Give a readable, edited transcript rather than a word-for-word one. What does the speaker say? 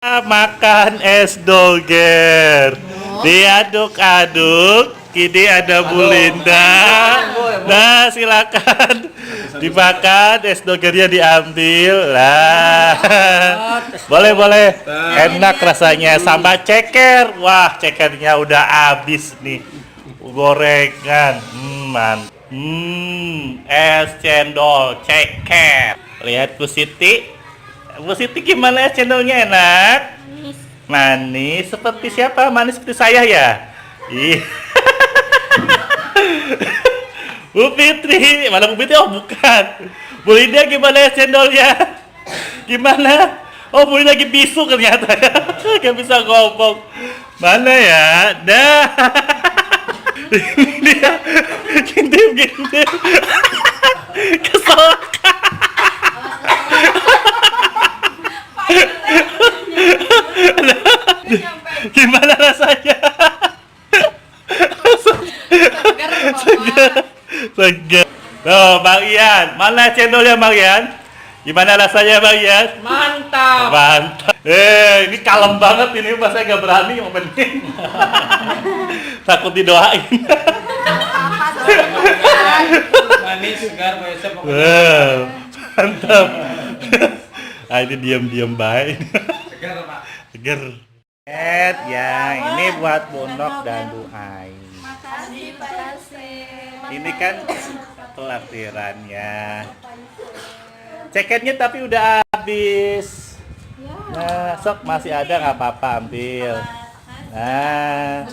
Makan es doger, diaduk-aduk. Kini ada Bu Linda. Nah, silakan dimakan, es dogernya diambil. Lah, boleh. Enak rasanya sama ceker. Wah, cekernya udah habis nih. Gorengan, es cendol ceker. Lihat Bu Siti. Bu Siti gimana es cendolnya, enak? Manis seperti siapa? Manis seperti saya ya? Ih. Bu Fitri, mana Bu Fitri? Oh bukan. Bu Linda gimana es cendolnya? Gimana? Oh Bu Linda lagi bisu ternyata ya. Gak bisa ngomong. Mana ya? Dah. Dia gintip. Kesel. Gimana rasanya? Segar. Tuh, Bang Ian. Mana cendolnya, Bang Ian? Gimana rasanya, Bang Ian? Mantap. Ini kalem banget ini, pas saya gak berani ngomenin. Takut didoain. Manis, segar, biasa pokoknya. Wow, mantap. Ini diam-diam baik. Segar, Pak. Seger. Ya, ini buat Bonok dan Bu Ai. Makasih. Ini kan pelatirannya. Ceketnya tapi udah habis. Nah, sok masih ada nggak apa-apa ambil. Nah,